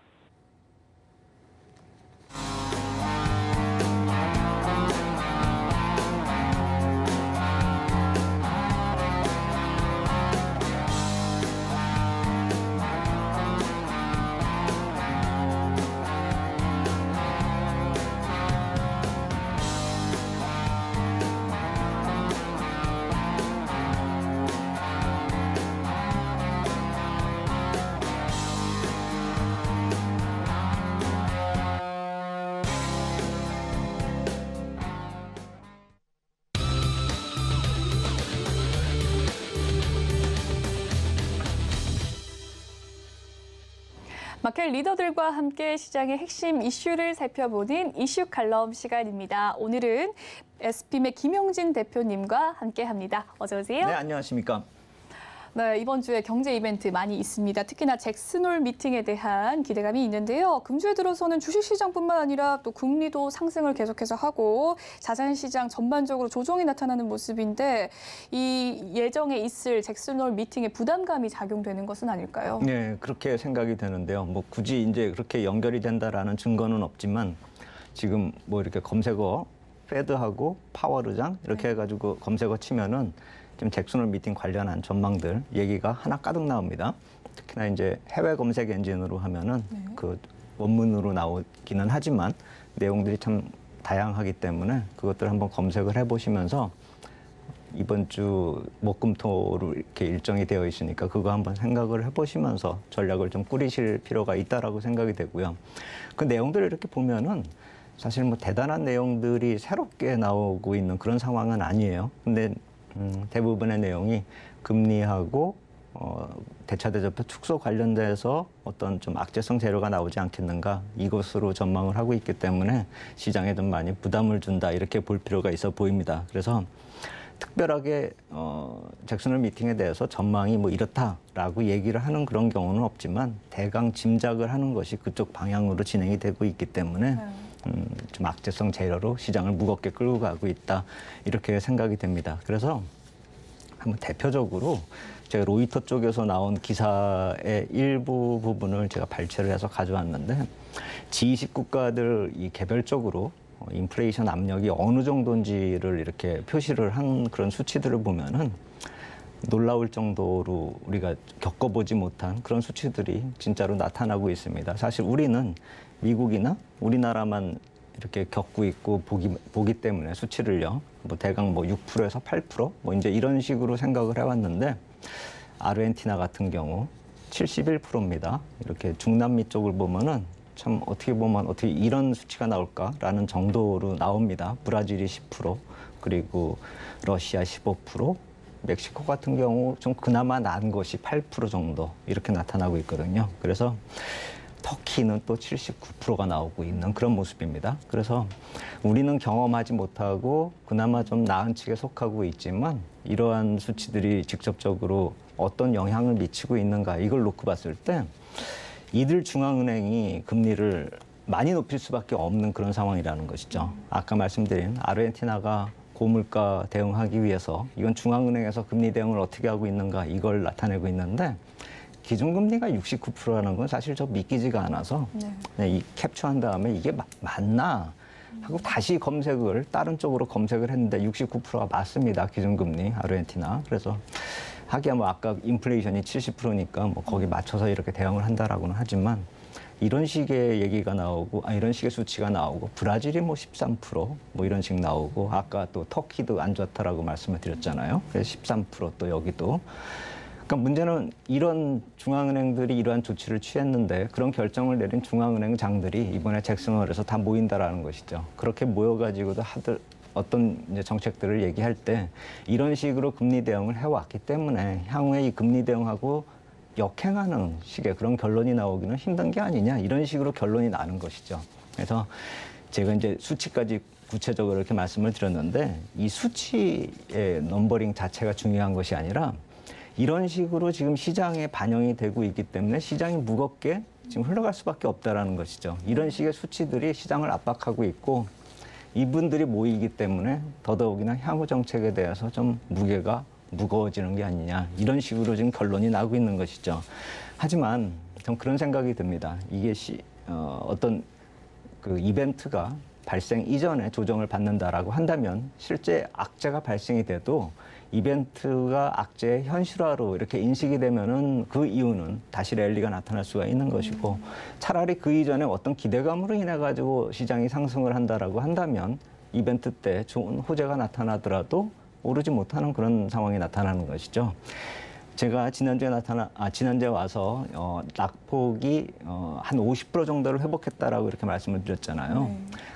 마켓 리더들과 함께 시장의 핵심 이슈를 살펴보는 이슈 칼럼 시간입니다. 오늘은 SPM의 김용진 대표님과 함께합니다. 어서 오세요. 네, 안녕하십니까. 네, 이번 주에 경제 이벤트 많이 있습니다. 특히나 잭슨홀 미팅에 대한 기대감이 있는데요. 금주에 들어서는 주식시장뿐만 아니라 또 금리도 상승을 계속해서 하고 자산시장 전반적으로 조정이 나타나는 모습인데 이 예정에 있을 잭슨홀 미팅에 부담감이 작용되는 것은 아닐까요? 네, 그렇게 생각이 되는데요. 뭐 굳이 이제 그렇게 연결이 된다라는 증거는 없지만 지금 뭐 이렇게 검색어 페드하고 파월 의장 이렇게 해가지고 검색어 치면은 지금 잭슨홀 미팅 관련한 전망들 얘기가 하나 가득 나옵니다. 특히나 이제 해외 검색 엔진으로 하면은 그 원문으로 나오기는 하지만 내용들이 참 다양하기 때문에 그것들 한번 검색을 해보시면서 이번 주 목금토로 이렇게 일정이 되어 있으니까 그거 한번 생각을 해보시면서 전략을 좀 꾸리실 필요가 있다라고 생각이 되고요. 그 내용들을 이렇게 보면은 사실 뭐 대단한 내용들이 새롭게 나오고 있는 그런 상황은 아니에요. 근데 대부분의 내용이 금리하고 대차대조표 축소 관련돼서 어떤 좀 악재성 재료가 나오지 않겠는가 이것으로 전망을 하고 있기 때문에 시장에 좀 많이 부담을 준다 이렇게 볼 필요가 있어 보입니다. 그래서 특별하게 잭슨홀 미팅에 대해서 전망이 뭐 이렇다라고 얘기를 하는 그런 경우는 없지만 대강 짐작을 하는 것이 그쪽 방향으로 진행이 되고 있기 때문에 좀 악재성 재료로 시장을 무겁게 끌고 가고 있다 이렇게 생각이 됩니다. 그래서 한번 대표적으로 제가 로이터 쪽에서 나온 기사의 일부 부분을 제가 발췌를 해서 가져왔는데 G20 국가들 이 개별적으로 인플레이션 압력이 어느 정도인지를 이렇게 표시를 한 그런 수치들을 보면은 놀라울 정도로 우리가 겪어보지 못한 그런 수치들이 진짜로 나타나고 있습니다. 사실 우리는 미국이나 우리나라만 이렇게 겪고 있고 보기 때문에 수치를요, 뭐 대강 뭐 6%에서 8%, 뭐 이제 이런 식으로 생각을 해왔는데 아르헨티나 같은 경우 71%입니다. 이렇게 중남미 쪽을 보면은 참 어떻게 보면 어떻게 이런 수치가 나올까라는 정도로 나옵니다. 브라질이 10%, 그리고 러시아 15%, 멕시코 같은 경우 좀 그나마 나은 것이 8% 정도 이렇게 나타나고 있거든요. 그래서 터키는 또 79%가 나오고 있는 그런 모습입니다. 그래서 우리는 경험하지 못하고 그나마 좀 나은 측에 속하고 있지만 이러한 수치들이 직접적으로 어떤 영향을 미치고 있는가 이걸 놓고 봤을 때 이들 중앙은행이 금리를 많이 높일 수밖에 없는 그런 상황이라는 것이죠. 아까 말씀드린 아르헨티나가 고물가 대응하기 위해서 이건 중앙은행에서 금리 대응을 어떻게 하고 있는가 이걸 나타내고 있는데 기준금리가 69%라는 건 사실 저 믿기지가 않아서 이 캡처한 다음에 이게 맞나 하고 다시 검색을 다른 쪽으로 검색을 했는데 69%가 맞습니다. 기준금리 아르헨티나. 그래서 하기야 뭐 아까 인플레이션이 70%니까 뭐 거기 맞춰서 이렇게 대응을 한다라고는 하지만 이런 식의 얘기가 나오고 이런 식의 수치가 나오고 브라질이 뭐 13%뭐 이런 식 나오고 아까 또 터키도 안 좋다라고 말씀을 드렸잖아요. 그래서 13%또 여기도. 그러니까 문제는 이런 중앙은행들이 이러한 조치를 취했는데 그런 결정을 내린 중앙은행장들이 이번에 잭슨홀에서 다 모인다라는 것이죠. 그렇게 모여가지고도 어떤 이제 정책들을 얘기할 때 이런 식으로 금리 대응을 해왔기 때문에 향후에 이 금리 대응하고 역행하는 식의 그런 결론이 나오기는 힘든 게 아니냐 이런 식으로 결론이 나는 것이죠. 그래서 제가 이제 수치까지 구체적으로 이렇게 말씀을 드렸는데 이 수치의 넘버링 자체가 중요한 것이 아니라 이런 식으로 지금 시장에 반영이 되고 있기 때문에 시장이 무겁게 지금 흘러갈 수밖에 없다라는 것이죠. 이런 식의 수치들이 시장을 압박하고 있고 이분들이 모이기 때문에 더더욱이나 향후 정책에 대해서 좀 무게가 무거워지는 게 아니냐 이런 식으로 지금 결론이 나고 있는 것이죠. 하지만 전 그런 생각이 듭니다. 이게 어떤 그 이벤트가 발생 이전에 조정을 받는다라고 한다면 실제 악재가 발생이 돼도 이벤트가 악재의 현실화로 이렇게 인식이 되면은 그 이유는 다시 랠리가 나타날 수가 있는 것이고 차라리 그 이전에 어떤 기대감으로 인해 가지고 시장이 상승을 한다라고 한다면 이벤트 때 좋은 호재가 나타나더라도 오르지 못하는 그런 상황이 나타나는 것이죠. 제가 지난주에 와서 낙폭이 한 50% 정도를 회복했다라고 이렇게 말씀을 드렸잖아요.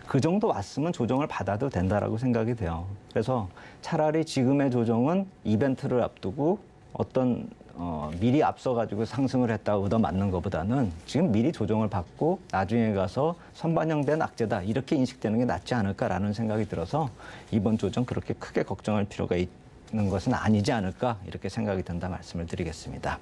그 정도 왔으면 조정을 받아도 된다라고 생각이 돼요. 그래서 차라리 지금의 조정은 이벤트를 앞두고 어떤 미리 앞서가지고 상승을 했다고 얻어맞는 것보다는 지금 미리 조정을 받고 나중에 가서 선반영된 악재다 이렇게 인식되는 게 낫지 않을까라는 생각이 들어서 이번 조정 그렇게 크게 걱정할 필요가 있는 것은 아니지 않을까 이렇게 생각이 든다 말씀을 드리겠습니다.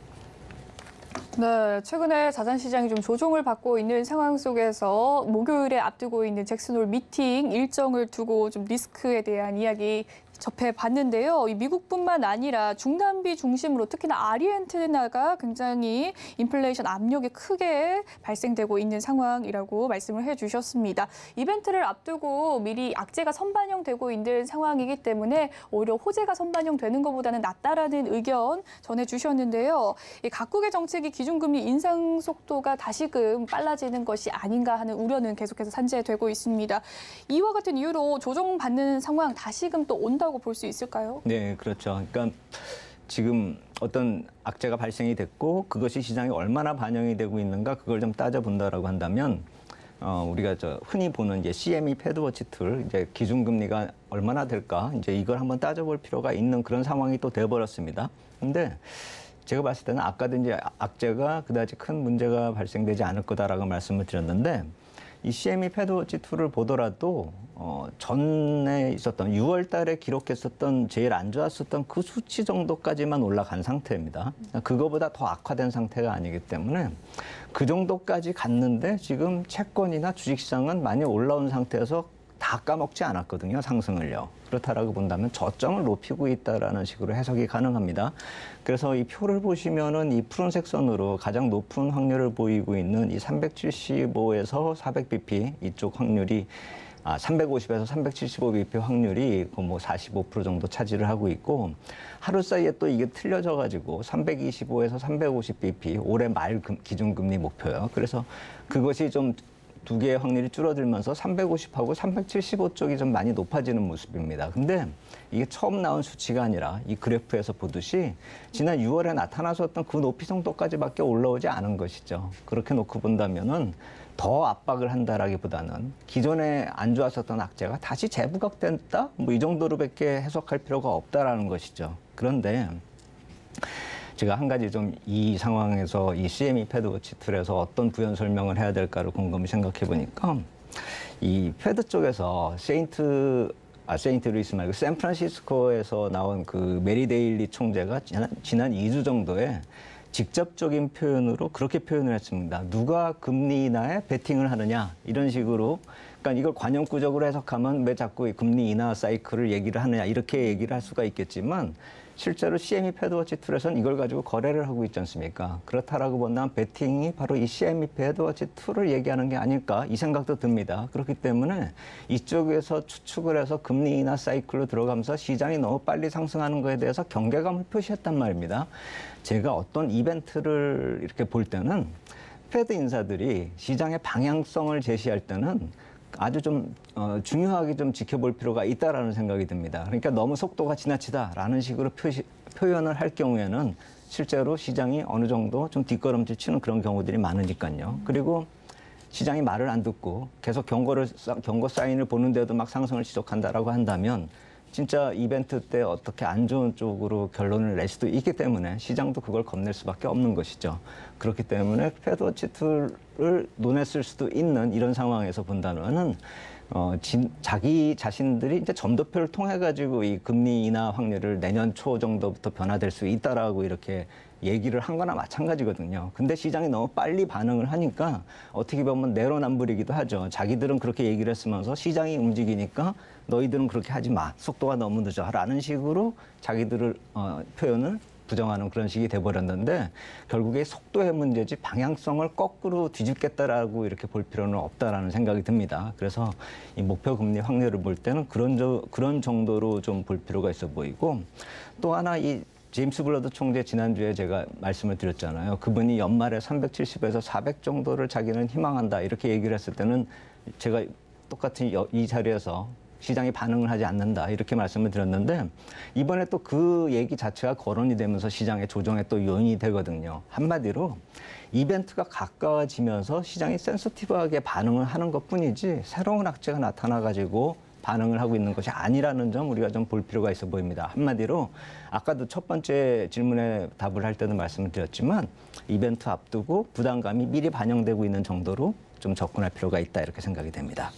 네, 최근에 자산 시장이 좀 조정을 받고 있는 상황 속에서 목요일에 앞두고 있는 잭슨홀 미팅 일정을 두고 좀 리스크에 대한 이야기 접해봤는데요. 이 미국뿐만 아니라 중남미 중심으로 특히나 아르헨티나가 굉장히 인플레이션 압력이 크게 발생되고 있는 상황이라고 말씀을 해주셨습니다. 이벤트를 앞두고 미리 악재가 선반영되고 있는 상황이기 때문에 오히려 호재가 선반영되는 것보다는 낫다라는 의견 전해주셨는데요. 이 각국의 정책이 기준금리 인상 속도가 다시금 빨라지는 것이 아닌가 하는 우려는 계속해서 산재되고 있습니다. 이와 같은 이유로 조정받는 상황 다시금 또 온다고 볼 수 있을까요? 네, 그렇죠. 그러니까 지금 어떤 악재가 발생이 됐고 그것이 시장에 얼마나 반영이 되고 있는가 그걸 좀 따져본다라고 한다면 우리가 흔히 보는 이제 CME 패드워치 툴 이제 기준금리가 얼마나 될까 이제 이걸 한번 따져볼 필요가 있는 그런 상황이 또 돼버렸습니다. 근데 제가 봤을 때는 아까도 이제 악재가 그다지 큰 문제가 발생되지 않을 거다라고 말씀을 드렸는데 이 CME 패드워치2를 보더라도 전에 있었던 6월 달에 기록했었던 제일 안 좋았었던 그 수치 정도까지만 올라간 상태입니다. 그거보다 더 악화된 상태가 아니기 때문에 그 정도까지 갔는데 지금 채권이나 주식시장은 많이 올라온 상태에서 다 까먹지 않았거든요, 상승을요. 그렇다라고 본다면 저점을 높이고 있다라는 식으로 해석이 가능합니다. 그래서 이 표를 보시면은 이 푸른색 선으로 가장 높은 확률을 보이고 있는 이 375에서 400bp 이쪽 확률이 350에서 375bp 확률이 뭐 45% 정도 차지를 하고 있고, 하루 사이에 또 이게 틀려져 가지고 325에서 350bp 올해 말 기준금리 목표요. 그래서 그것이 좀 두 개의 확률이 줄어들면서 350하고 375 쪽이 좀 많이 높아지는 모습입니다. 근데 이게 처음 나온 수치가 아니라 이 그래프에서 보듯이 지난 6월에 나타났었던 그 높이 정도까지밖에 올라오지 않은 것이죠. 그렇게 놓고 본다면은 더 압박을 한다라기보다는 기존에 안 좋았었던 악재가 다시 재부각됐다? 뭐 이 정도로밖에 해석할 필요가 없다라는 것이죠. 그런데 제가 한 가지 좀 이 상황에서 이 CME 패드워치2에서 어떤 부연 설명을 해야 될까를 곰곰이 생각해 보니까 이 패드 쪽에서 세인트 루이스 말고 샌프란시스코에서 나온 그 메리 데일리 총재가 지난 2주 정도에 직접적인 표현으로 그렇게 표현을 했습니다. 누가 금리 인하에 베팅을 하느냐 이런 식으로. 그러니까 이걸 관용구적으로 해석하면 왜 자꾸 이 금리 인하 사이클을 얘기를 하느냐 이렇게 얘기를 할 수가 있겠지만 실제로 CME 패드워치2에서는 이걸 가지고 거래를 하고 있지 않습니까? 그렇다라고 본다면 베팅이 바로 이 CME 패드워치2를 얘기하는 게 아닐까 이 생각도 듭니다. 그렇기 때문에 이쪽에서 추측을 해서 금리 인하 사이클로 들어가면서 시장이 너무 빨리 상승하는 거에 대해서 경계감을 표시했단 말입니다. 제가 어떤 이벤트를 이렇게 볼 때는 패드 인사들이 시장의 방향성을 제시할 때는 아주 좀 중요하게 좀 지켜볼 필요가 있다라는 생각이 듭니다. 그러니까 너무 속도가 지나치다라는 식으로 표현을 할 경우에는 실제로 시장이 어느 정도 좀 뒷걸음질 치는 그런 경우들이 많으니까요. 그리고 시장이 말을 안 듣고 계속 경고 사인을 보는데도 막 상승을 지속한다라고 한다면 진짜 이벤트 때 어떻게 안 좋은 쪽으로 결론을 낼 수도 있기 때문에 시장도 그걸 겁낼 수밖에 없는 것이죠. 그렇기 때문에 패드워치2를 논했을 수도 있는 이런 상황에서 본다면은 자기 자신들이 이제 점도표를 통해 가지고 이 금리 인하 확률을 내년 초 정도부터 변화될 수 있다라고 이렇게 얘기를 한 거나 마찬가지거든요. 근데 시장이 너무 빨리 반응을 하니까 어떻게 보면 내로남불이기도 하죠. 자기들은 그렇게 얘기를 했으면서 시장이 움직이니까 너희들은 그렇게 하지 마. 속도가 너무 늦어. 라는 식으로 자기들을 표현을 부정하는 그런 식이 돼버렸는데 결국에 속도의 문제지 방향성을 거꾸로 뒤집겠다라고 이렇게 볼 필요는 없다라는 생각이 듭니다. 그래서 이 목표 금리 확률을 볼 때는 그런 정도로 좀 볼 필요가 있어 보이고, 또 하나 이 제임스 블러드 총재 지난주에 제가 말씀을 드렸잖아요. 그분이 연말에 370에서 400 정도를 자기는 희망한다 이렇게 얘기를 했을 때는 제가 똑같은 이 자리에서 시장이 반응을 하지 않는다 이렇게 말씀을 드렸는데 이번에 또 그 얘기 자체가 거론이 되면서 시장의 조정에 또 요인이 되거든요. 한마디로 이벤트가 가까워지면서 시장이 센서티브하게 반응을 하는 것뿐이지 새로운 악재가 나타나가지고 반응을 하고 있는 것이 아니라는 점 우리가 좀 볼 필요가 있어 보입니다. 한마디로 아까도 첫 번째 질문에 답을 할 때도 말씀을 드렸지만 이벤트 앞두고 부담감이 미리 반영되고 있는 정도로 좀 접근할 필요가 있다 이렇게 생각이 됩니다.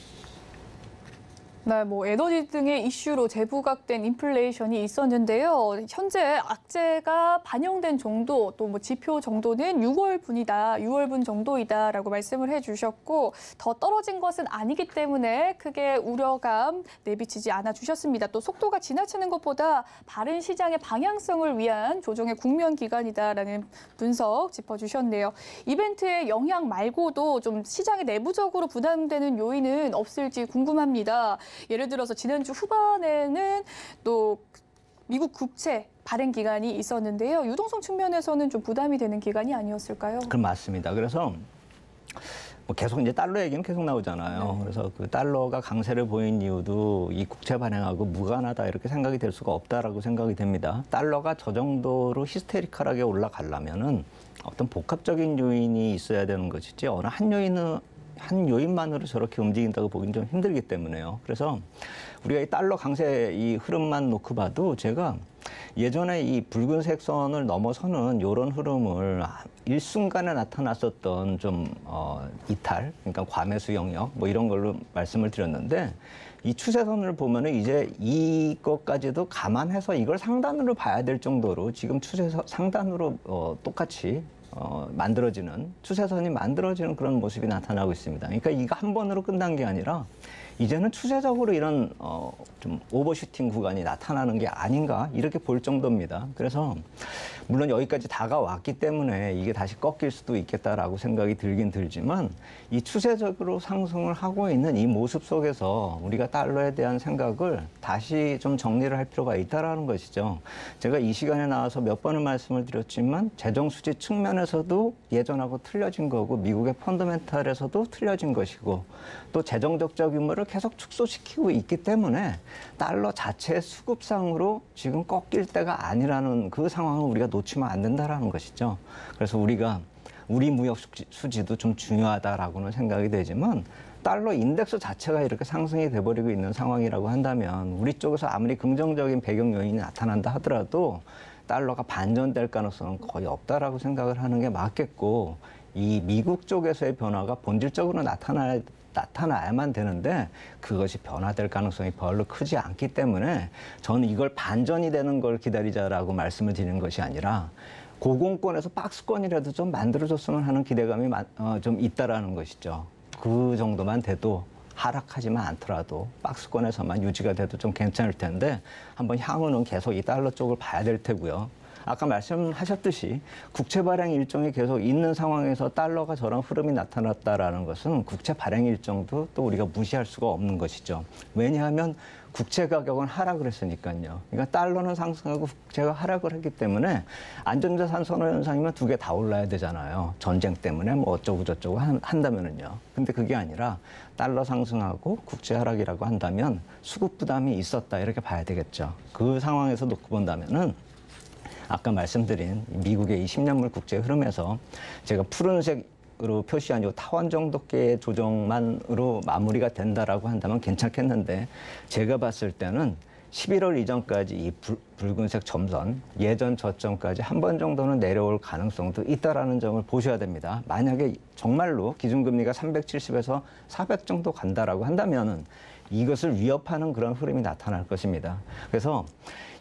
네, 뭐 에너지 등의 이슈로 재부각된 인플레이션이 있었는데요. 현재 악재가 반영된 정도, 또 뭐 지표 정도는 6월분 정도이다라고 말씀을 해주셨고 더 떨어진 것은 아니기 때문에 크게 우려감 내비치지 않아 주셨습니다. 또 속도가 지나치는 것보다 바른 시장의 방향성을 위한 조정의 국면 기간이다라는 분석 짚어주셨네요. 이벤트의 영향 말고도 좀 시장에 내부적으로 부담되는 요인은 없을지 궁금합니다. 예를 들어서 지난주 후반에는 또 미국 국채 발행 기간이 있었는데요. 유동성 측면에서는 좀 부담이 되는 기간이 아니었을까요? 그럼 맞습니다. 그래서 뭐 계속 이제 달러 얘기는 계속 나오잖아요. 그래서 그 달러가 강세를 보인 이유도 이 국채 발행하고 무관하다 이렇게 생각이 될 수가 없다라고 생각이 됩니다. 달러가 저 정도로 히스테리컬하게 올라가려면은 어떤 복합적인 요인이 있어야 되는 것이지 어느 한 요인만으로 저렇게 움직인다고 보기는 좀 힘들기 때문에요. 그래서 우리가 이 달러 강세 이 흐름만 놓고 봐도 제가 예전에 이 붉은색 선을 넘어서는 이런 흐름을 일순간에 나타났었던 좀 이탈, 그러니까 과매수 영역 뭐 이런 걸로 말씀을 드렸는데 이 추세선을 보면은 이제 이것까지도 감안해서 이걸 상단으로 봐야 될 정도로 지금 추세선 상단으로 똑같이 만들어지는 추세선이 만들어지는 그런 모습이 나타나고 있습니다. 그러니까 이거 한 번으로 끝난 게 아니라 이제는 추세적으로 이런 좀 오버슈팅 구간이 나타나는 게 아닌가 이렇게 볼 정도입니다. 그래서 물론 여기까지 다가왔기 때문에 이게 다시 꺾일 수도 있겠다라고 생각이 들긴 들지만 이 추세적으로 상승을 하고 있는 이 모습 속에서 우리가 달러에 대한 생각을 다시 좀 정리를 할 필요가 있다라는 것이죠. 제가 이 시간에 나와서 몇 번을 말씀을 드렸지만 재정 수지 측면에서도 예전하고 틀려진 거고 미국의 펀더멘탈에서도 틀려진 것이고 또 재정 적자 규모를 계속 축소시키고 있기 때문에 달러 자체의 수급상으로 지금 꺾일 때가 아니라는 그 상황을 우리가 놓치면 안 된다라는 것이죠. 그래서 우리가 우리 무역 수지도 좀 중요하다라고는 생각이 되지만 달러 인덱스 자체가 이렇게 상승이 돼버리고 있는 상황이라고 한다면 우리 쪽에서 아무리 긍정적인 배경 요인이 나타난다 하더라도 달러가 반전될 가능성은 거의 없다라고 생각을 하는 게 맞겠고 이 미국 쪽에서의 변화가 본질적으로 나타나야만 되는데 그것이 변화될 가능성이 별로 크지 않기 때문에 저는 이걸 반전이 되는 걸 기다리자라고 말씀을 드리는 것이 아니라 고공권에서 박스권이라도 좀 만들어줬으면 하는 기대감이 좀 있다라는 것이죠. 그 정도만 돼도 하락하지만 않더라도 박스권에서만 유지가 돼도 좀 괜찮을 텐데 한번 향후는 계속 이 달러 쪽을 봐야 될 테고요. 아까 말씀하셨듯이 국채 발행 일정이 계속 있는 상황에서 달러가 저런 흐름이 나타났다라는 것은 국채 발행 일정도 또 우리가 무시할 수가 없는 것이죠. 왜냐하면 국채 가격은 하락을 했으니까요. 그러니까 달러는 상승하고 국채가 하락을 했기 때문에 안전자산 선호 현상이면 두 개 다 올라야 되잖아요. 전쟁 때문에 뭐 어쩌고 저쩌고 한다면은요. 근데 그게 아니라 달러 상승하고 국채 하락이라고 한다면 수급 부담이 있었다 이렇게 봐야 되겠죠. 그 상황에서 놓고 본다면은 아까 말씀드린 미국의 이 10년물 국채 흐름에서 제가 푸른색으로 표시한 이 타원 정도계의 조정만으로 마무리가 된다라고 한다면 괜찮겠는데 제가 봤을 때는 11월 이전까지 이 붉은색 점선 예전 저점까지 한 번 정도는 내려올 가능성도 있다라는 점을 보셔야 됩니다. 만약에 정말로 기준금리가 370에서 400 정도 간다라고 한다면은 이것을 위협하는 그런 흐름이 나타날 것입니다. 그래서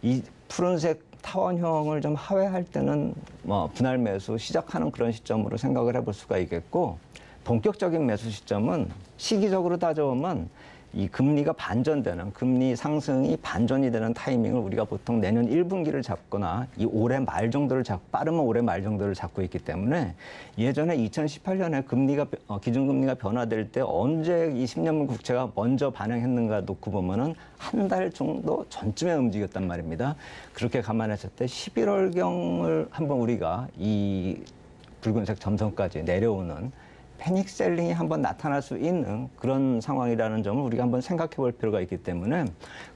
이 푸른색 타원형을 좀 하회할 때는 뭐 분할 매수 시작하는 그런 시점으로 생각을 해볼 수가 있겠고 본격적인 매수 시점은 시기적으로 따져보면 이 금리가 반전되는 금리 상승이 반전이 되는 타이밍을 우리가 보통 내년 1분기를 잡거나 이 올해 말 정도를 빠르면 올해 말 정도를 잡고 있기 때문에 예전에 2018년에 기준금리가 변화될 때 언제 이 10년물 국채가 먼저 반영했는가 놓고 보면은 한 달 정도 전쯤에 움직였단 말입니다. 그렇게 감안했을 때 11월경을 한번 우리가 이 붉은색 점선까지 내려오는 패닉 셀링이 한번 나타날 수 있는 그런 상황이라는 점을 우리가 한번 생각해 볼 필요가 있기 때문에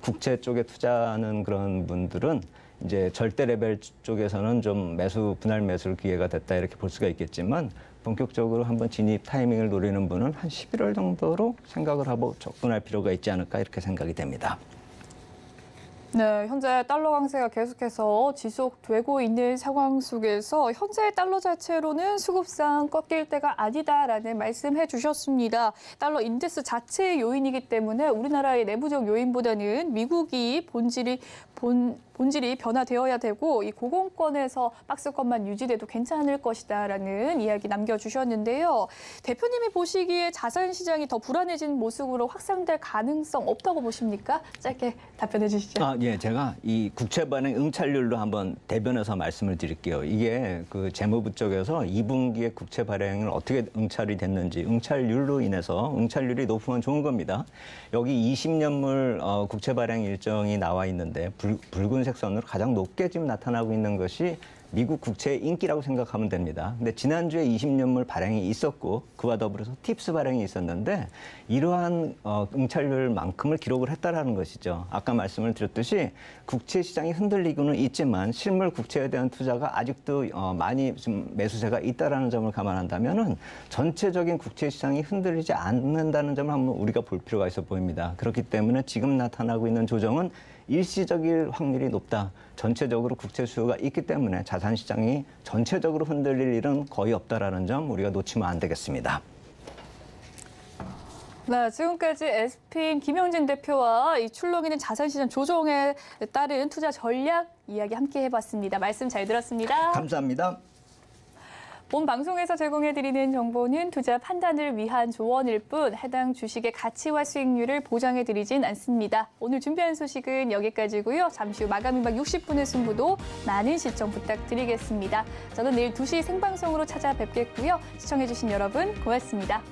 국채 쪽에 투자하는 그런 분들은 이제 절대 레벨 쪽에서는 좀 분할 매수를 기회가 됐다 이렇게 볼 수가 있겠지만 본격적으로 한번 진입 타이밍을 노리는 분은 한 11월 정도로 생각을 하고 접근할 필요가 있지 않을까 이렇게 생각이 됩니다. 네, 현재 달러 강세가 계속해서 지속되고 있는 상황 속에서 현재 달러 자체로는 수급상 꺾일 때가 아니다라는 말씀해 주셨습니다. 달러 인덱스 자체의 요인이기 때문에 우리나라의 내부적 요인보다는 미국이 본질이 변화되어야 되고 이 고공권에서 박스권만 유지돼도 괜찮을 것이다라는 이야기 남겨주셨는데요. 대표님이 보시기에 자산 시장이 더 불안해진 모습으로 확산될 가능성 없다고 보십니까? 짧게 답변해 주시죠. 예, 제가 이 국채 발행 응찰률로 한번 대변해서 말씀을 드릴게요. 이게 그 재무부 쪽에서 2분기에 국채 발행을 어떻게 응찰이 됐는지 응찰률로 인해서 응찰률이 높으면 좋은 겁니다. 여기 20년물 국채 발행 일정이 나와 있는데 붉은 붉은색 선으로 가장 높게 지금 나타나고 있는 것이 미국 국채의 인기라고 생각하면 됩니다. 근데 지난주에 20년물 발행이 있었고 그와 더불어서 팁스 발행이 있었는데 이러한 응찰률만큼을 기록을 했다라는 것이죠. 아까 말씀을 드렸듯이 국채 시장이 흔들리고는 있지만 실물 국채에 대한 투자가 아직도 많이 좀 매수세가 있다라는 점을 감안한다면은 전체적인 국채 시장이 흔들리지 않는다는 점을 한번 우리가 볼 필요가 있어 보입니다. 그렇기 때문에 지금 나타나고 있는 조정은 일시적일 확률이 높다. 전체적으로 국채 수요가 있기 때문에 자산 시장이 전체적으로 흔들릴 일은 거의 없다라는 점 우리가 놓치면 안 되겠습니다. 네, 지금까지 SP인 김영진 대표와 이 출렁이는 자산시장 조정에 따른 투자 전략 이야기 함께 해봤습니다. 말씀 잘 들었습니다. 감사합니다. 본 방송에서 제공해드리는 정보는 투자 판단을 위한 조언일 뿐 해당 주식의 가치와 수익률을 보장해드리진 않습니다. 오늘 준비한 소식은 여기까지고요. 잠시 후 마감 임박 60분의 승부도 많은 시청 부탁드리겠습니다. 저는 내일 2시 생방송으로 찾아뵙겠고요. 시청해주신 여러분 고맙습니다.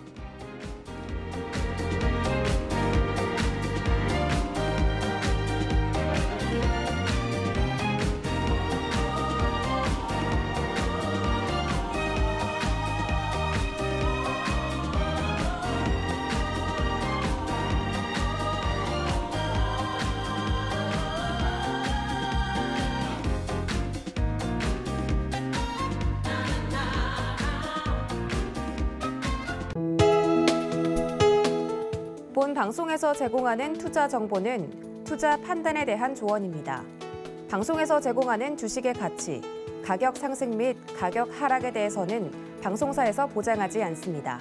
본 방송에서 제공하는 투자 정보는 투자 판단에 대한 조언입니다. 방송에서 제공하는 주식의 가치, 가격 상승 및 가격 하락에 대해서는 방송사에서 보장하지 않습니다.